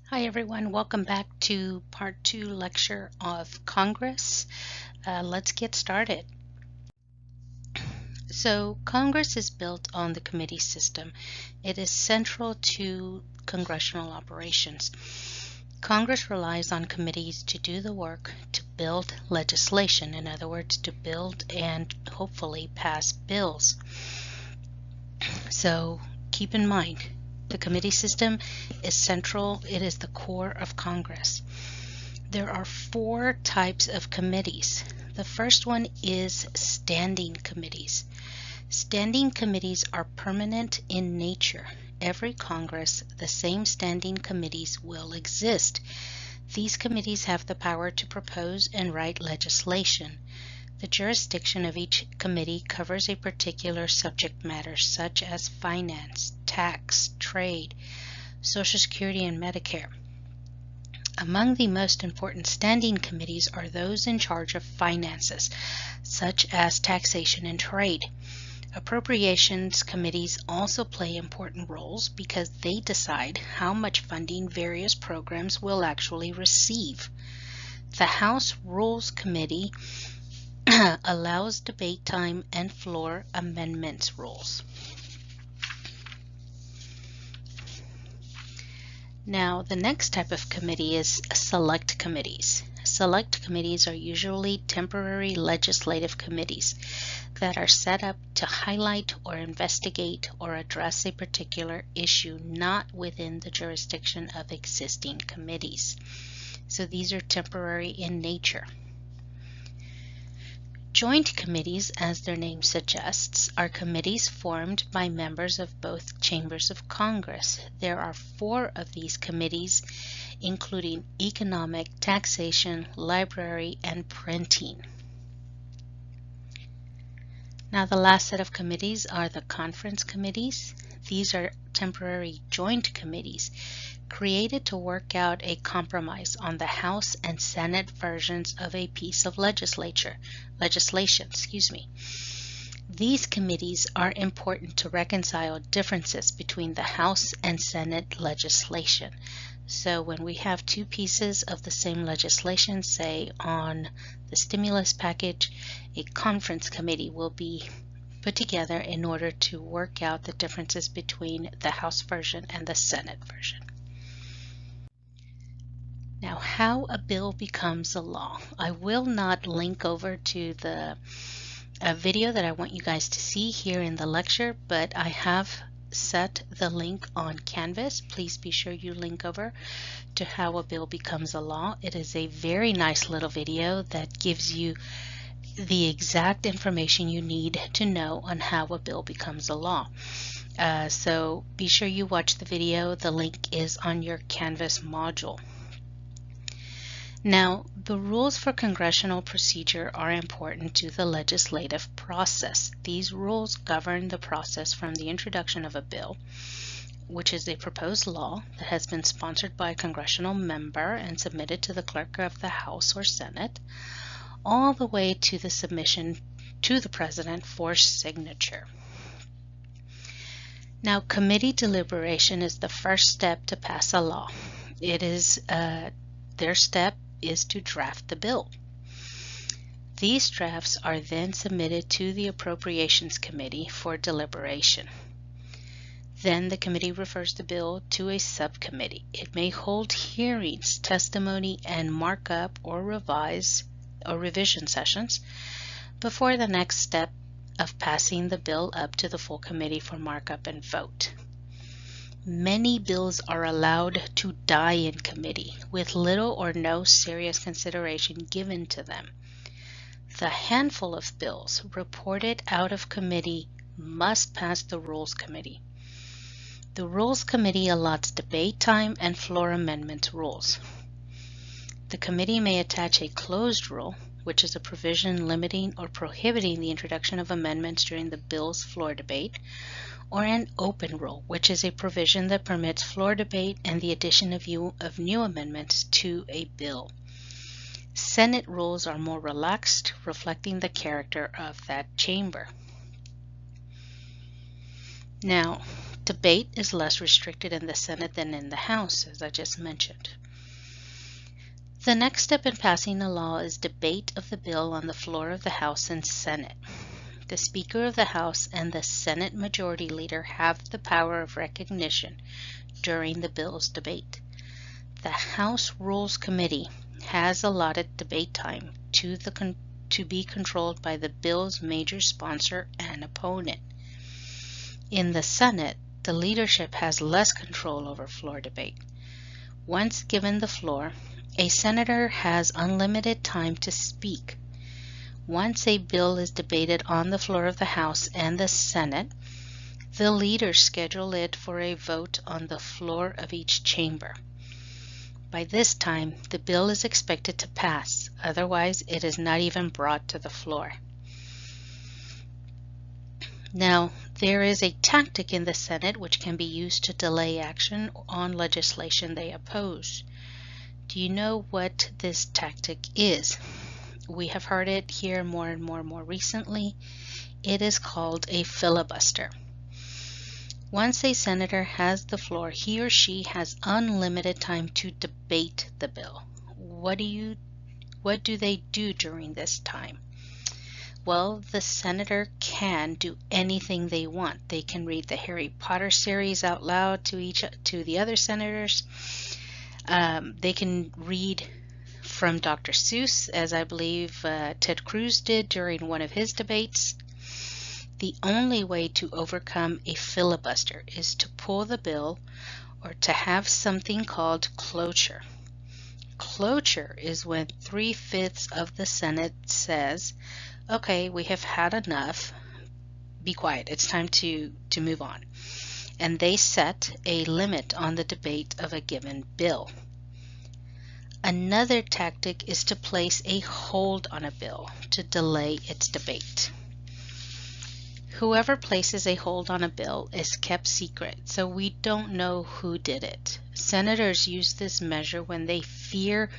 Hi everyone, welcome back to part 2 lecture of Congress. Let's get started. So Congress is built on the committee system. It is central to congressional operations. Congress relies on committees to do the work to build legislation, in other words, to build and hopefully pass bills. So keep in mind, the committee system is central. It is the core of Congress. There are 4 types of committees. The first one is standing committees. Standing committees are permanent in nature. Every Congress, the same standing committees will exist. These committees have the power to propose and write legislation. The jurisdiction of each committee covers a particular subject matter such as finance, tax, trade, Social Security, and Medicare. Among the most important standing committees are those in charge of finances, such as taxation and trade. Appropriations committees also play important roles because they decide how much funding various programs will actually receive. The House Rules Committee allows debate time and floor amendments rules. Now, the next type of committee is select committees. Select committees are usually temporary legislative committees that are set up to highlight or investigate or address a particular issue not within the jurisdiction of existing committees. So these are temporary in nature. Joint committees, as their name suggests, are committees formed by members of both chambers of Congress. There are 4 of these committees, including economic, taxation, library, and printing. Now, the last set of committees are the conference committees. These are temporary joint committees created to work out a compromise on the House and Senate versions of a piece of legislation. These committees are important to reconcile differences between the House and Senate legislation. So when we have 2 pieces of the same legislation, say on the stimulus package, a conference committee will be put together in order to work out the differences between the House version and the Senate version. Now, how a bill becomes a law. I will not link over to the video that I want you guys to see here in the lecture, but I have set the link on Canvas. Please be sure you link over to how a bill becomes a law. It is a very nice little video that gives you the exact information you need to know on how a bill becomes a law. So be sure you watch the video. The link is on your Canvas module. Now, the rules for congressional procedure are important to the legislative process. These rules govern the process from the introduction of a bill, which is a proposed law that has been sponsored by a congressional member and submitted to the clerk of the House or Senate, all the way to the submission to the President for signature. Now, committee deliberation is the first step to pass a law. It is their step is to draft the bill. These drafts are then submitted to the Appropriations Committee for deliberation. Then the committee refers the bill to a subcommittee. It may hold hearings, testimony, and markup or revision sessions before the next step of passing the bill up to the full committee for markup and vote. Many bills are allowed to die in committee with little or no serious consideration given to them. The handful of bills reported out of committee must pass the Rules Committee. The Rules Committee allots debate time and floor amendment rules. The committee may attach a closed rule, which is a provision limiting or prohibiting the introduction of amendments during the bill's floor debate, or an open rule, which is a provision that permits floor debate and the addition of new amendments to a bill. Senate rules are more relaxed, reflecting the character of that chamber. Now, Debate is less restricted in the Senate than in the House, as I just mentioned. The next step in passing a law is debate of the bill on the floor of the House and Senate. The Speaker of the House and the Senate Majority Leader have the power of recognition during the bill's debate. The House Rules Committee has allotted debate time to be controlled by the bill's major sponsor and opponent. In the Senate, the leadership has less control over floor debate. Once given the floor, a senator has unlimited time to speak. Once a bill is debated on the floor of the House and the Senate, the leaders schedule it for a vote on the floor of each chamber. By this time, the bill is expected to pass, otherwise it is not even brought to the floor. Now, there is a tactic in the Senate which can be used to delay action on legislation they oppose. Do you know what this tactic is? We have heard it here more and more recently. It is called a filibuster. Once a senator has the floor, he or she has unlimited time to debate the bill. What do they do during this time? Well, the senator can do anything they want. They can read the Harry Potter series out loud to the other senators. They can read from Dr. Seuss, as I believe Ted Cruz did during one of his debates. The only way to overcome a filibuster is to pull the bill or to have something called cloture. Cloture is when 3/5 of the Senate says, okay, we have had enough, be quiet, it's time to move on. And they set a limit on the debate of a given bill. Another tactic is to place a hold on a bill to delay its debate. Whoever places a hold on a bill is kept secret, so we don't know who did it. Senators use this measure when they fear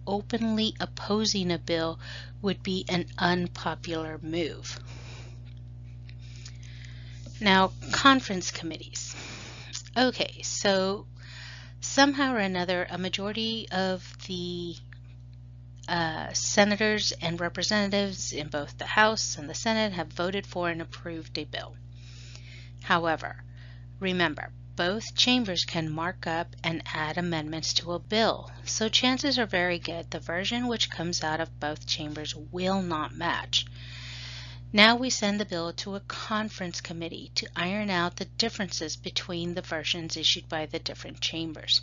openly opposing a bill would be an unpopular move. Now, conference committees. Okay, so somehow or another, a majority of the senators and representatives in both the House and the Senate have voted for and approved a bill. However, remember, both chambers can mark up and add amendments to a bill, so chances are very good the version which comes out of both chambers will not match. Now we send the bill to a conference committee to iron out the differences between the versions issued by the different chambers.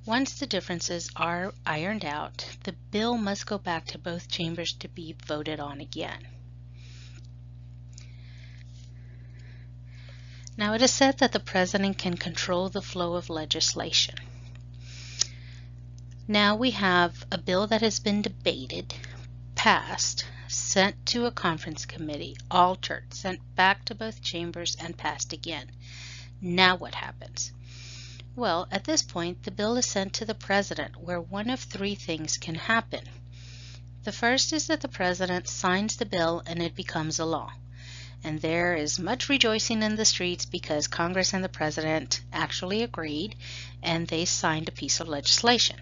Once the differences are ironed out, the bill must go back to both chambers to be voted on again. Now, it is said that the president can control the flow of legislation. Now we have a bill that has been debated, passed, sent to a conference committee, altered, sent back to both chambers, and passed again. Now what happens? Well, at this point, the bill is sent to the president, where one of three things can happen. The first is that the president signs the bill and it becomes a law. And there is much rejoicing in the streets because Congress and the President actually agreed and they signed a piece of legislation.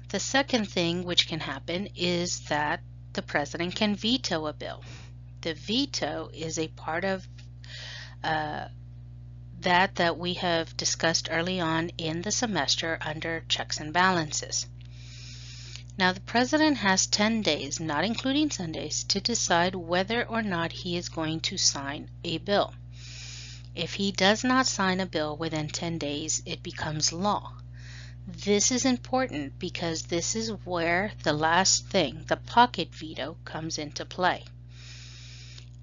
The second thing which can happen is that the President can veto a bill. The veto is a part of that we have discussed early on in the semester under checks and balances. Now, the President has 10 days, not including Sundays, to decide whether or not he is going to sign a bill. If he does not sign a bill within 10 days, it becomes law. This is important because this is where the last thing, the pocket veto, comes into play.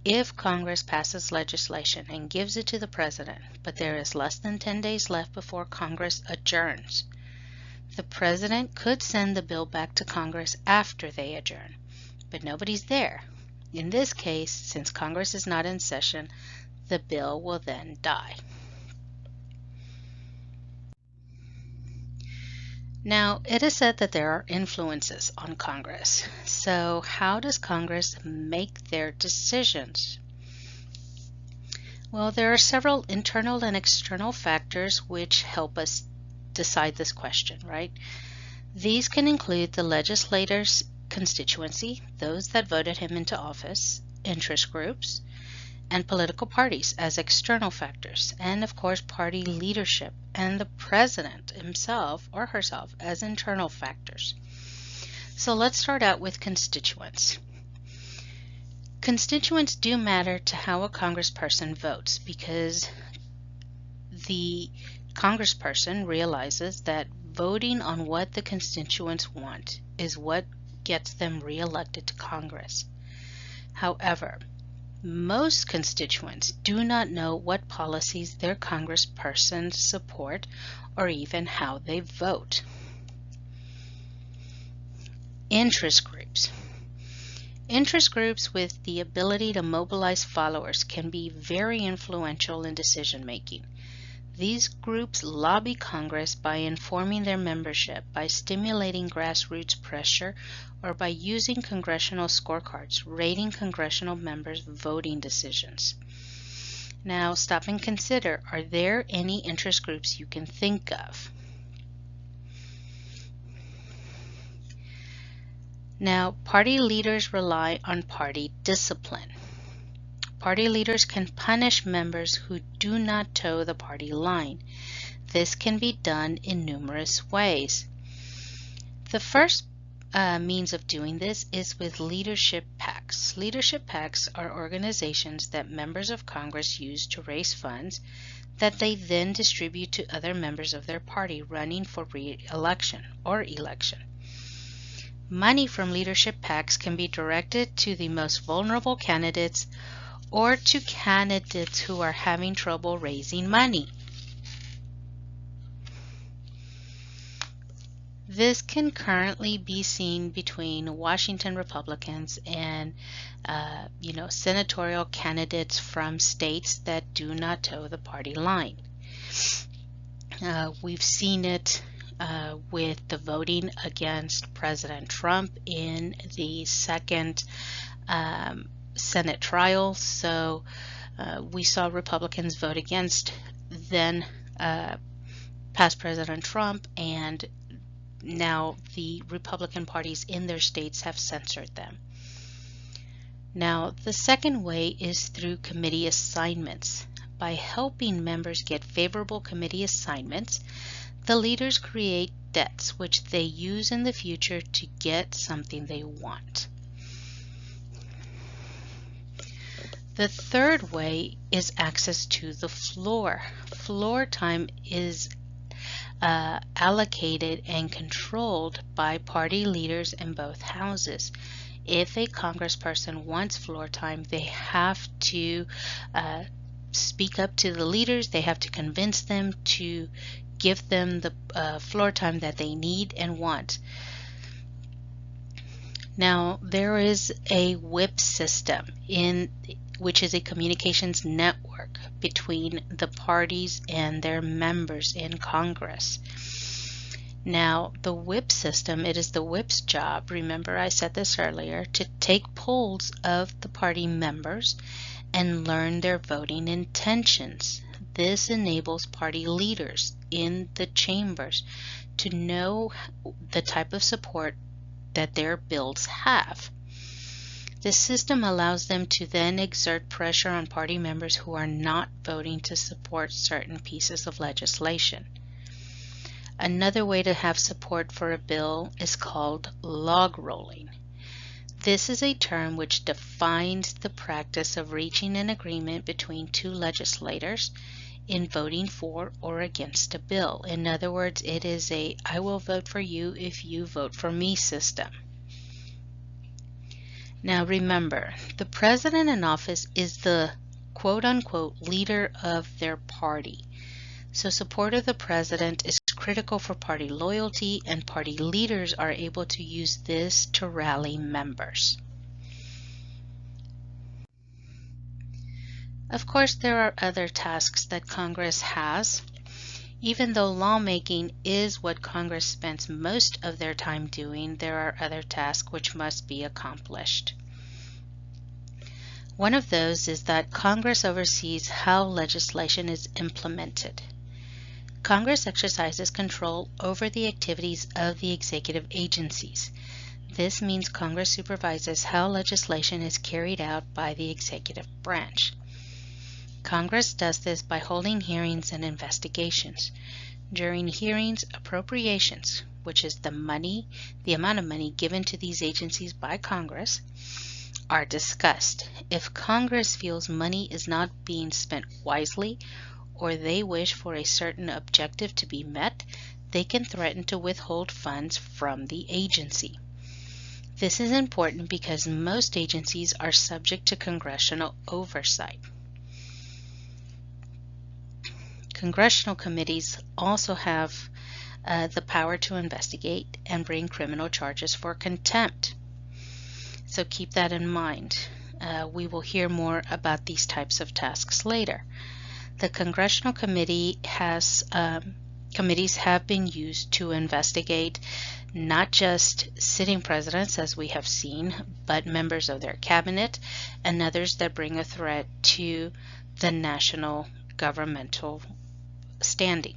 If Congress passes legislation and gives it to the President, but there is less than 10 days left before Congress adjourns, the President could send the bill back to Congress after they adjourn, but nobody's there. In this case, since Congress is not in session, the bill will then die. Now, it is said that there are influences on Congress. So how does Congress make their decisions? Well, there are several internal and external factors which help us decide this question, right? These can include the legislator's constituency, those that voted him into office, interest groups, and political parties as external factors, and of course party leadership and the president himself or herself as internal factors. So let's start out with constituents. Constituents do matter to how a congressperson votes because the congressperson realizes that voting on what the constituents want is what gets them reelected to Congress. However, most constituents do not know what policies their congresspersons support or even how they vote. Interest groups. Interest groups with the ability to mobilize followers can be very influential in decision making. These groups lobby Congress by informing their membership, by stimulating grassroots pressure, or by using congressional scorecards, rating congressional members' voting decisions. Now, stop and consider, are there any interest groups you can think of? Now, party leaders rely on party discipline. Party leaders can punish members who do not toe the party line. This can be done in numerous ways. The first means of doing this is with leadership PACs. Leadership PACs are organizations that members of Congress use to raise funds that they then distribute to other members of their party running for re-election or election. Money from leadership PACs can be directed to the most vulnerable candidates or to candidates who are having trouble raising money. This can currently be seen between Washington Republicans and senatorial candidates from states that do not toe the party line. We've seen it with the voting against President Trump in the second Senate trial. So we saw Republicans vote against then past President Trump, and now the Republican parties in their states have censored them. Now, the second way is through committee assignments. By helping members get favorable committee assignments, the leaders create debts which they use in the future to get something they want. The third way is access to the floor. Floor time is allocated and controlled by party leaders in both houses. If a congressperson wants floor time, they have to speak up to the leaders. They have to convince them to give them the floor time that they need and want. Now, there is a whip system which is a communications network between the parties and their members in Congress. Now, the whip system, it is the whip's job, remember I said this earlier, to take polls of the party members and learn their voting intentions. This enables party leaders in the chambers to know the type of support that their bills have. This system allows them to then exert pressure on party members who are not voting to support certain pieces of legislation. Another way to have support for a bill is called log rolling. This is a term which defines the practice of reaching an agreement between two legislators in voting for or against a bill. In other words, it is a I will vote for you if you vote for me system. Now remember, the president in office is the quote-unquote leader of their party. So support of the president is critical for party loyalty, and party leaders are able to use this to rally members. Of course, there are other tasks that Congress has. Even though lawmaking is what Congress spends most of their time doing, there are other tasks which must be accomplished. One of those is that Congress oversees how legislation is implemented. Congress exercises control over the activities of the executive agencies. This means Congress supervises how legislation is carried out by the executive branch. Congress does this by holding hearings and investigations. During hearings, appropriations, which is the amount of money given to these agencies by Congress, are discussed. If Congress feels money is not being spent wisely, or they wish for a certain objective to be met, they can threaten to withhold funds from the agency. This is important because most agencies are subject to congressional oversight. Congressional committees also have the power to investigate and bring criminal charges for contempt. So keep that in mind. We will hear more about these types of tasks later. The congressional committees have been used to investigate not just sitting presidents, as we have seen, but members of their cabinet and others that bring a threat to the national governmental standing.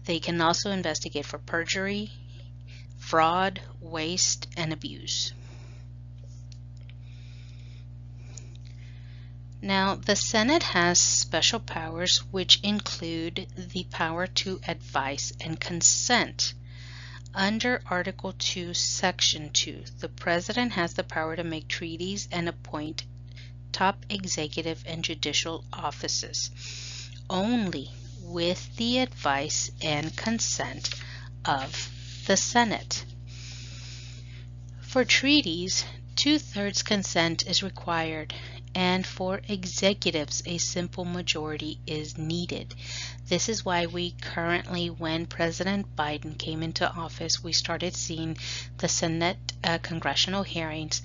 They can also investigate for perjury, fraud, waste, and abuse. Now, the Senate has special powers which include the power to advise and consent. Under Article 2, Section 2, the President has the power to make treaties and appoint top executive and judicial offices only with the advice and consent of the Senate. For treaties, 2/3 consent is required, and for executives, a simple majority is needed. This is why we currently, when President Biden came into office, we started seeing the Senate congressional hearings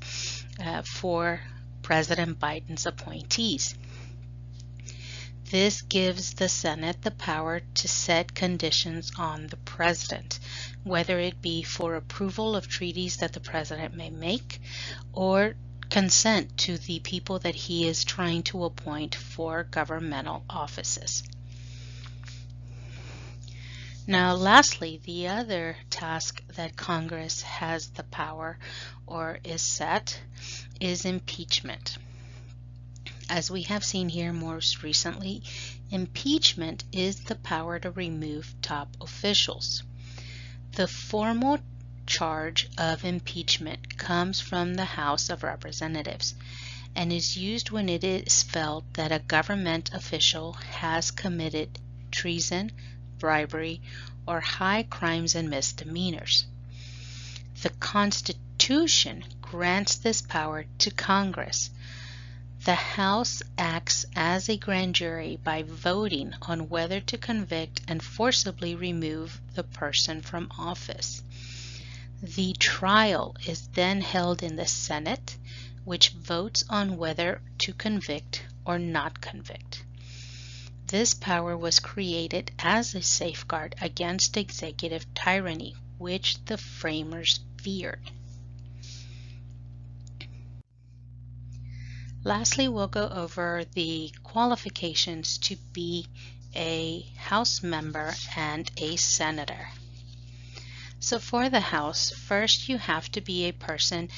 for President Biden's appointees. This gives the Senate the power to set conditions on the President, whether it be for approval of treaties that the President may make or consent to the people that he is trying to appoint for governmental offices. Now, lastly, the other task that Congress has the power or is set is impeachment. As we have seen here most recently, impeachment is the power to remove top officials. The formal charge of impeachment comes from the House of Representatives and is used when it is felt that a government official has committed treason, bribery, or high crimes and misdemeanors. The Constitution grants this power to Congress. The House acts as a grand jury by voting on whether to convict and forcibly remove the person from office. The trial is then held in the Senate, which votes on whether to convict or not convict. This power was created as a safeguard against executive tyranny, which the framers feared. Lastly, we'll go over the qualifications to be a House member and a senator. So for the House, first you have to be a person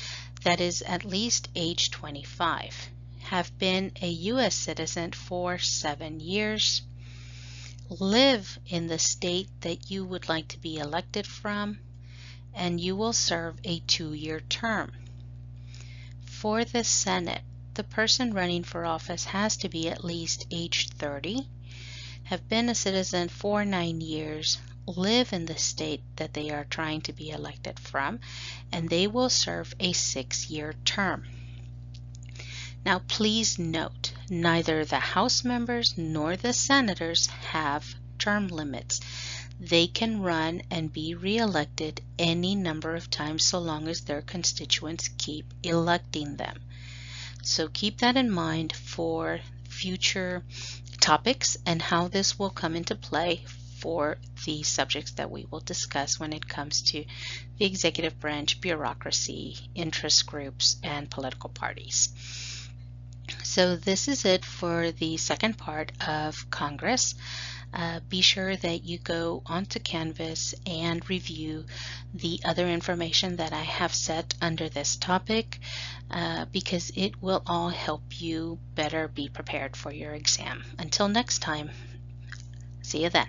that is at least age 25, have been a U.S. citizen for 7 years, live in the state that you would like to be elected from, and you will serve a 2-year term. For the Senate, the person running for office has to be at least age 30, have been a citizen for 9 years, live in the state that they are trying to be elected from, and they will serve a 6-year term. Now please note, neither the House members nor the senators have term limits. They can run and be re-elected any number of times so long as their constituents keep electing them. So keep that in mind for future topics and how this will come into play for the subjects that we will discuss when it comes to the executive branch, bureaucracy, interest groups, and political parties. So this is it for the second part of Congress. Be sure that you go onto Canvas and review the other information that I have set under this topic because it will all help you better be prepared for your exam. Until next time, see you then.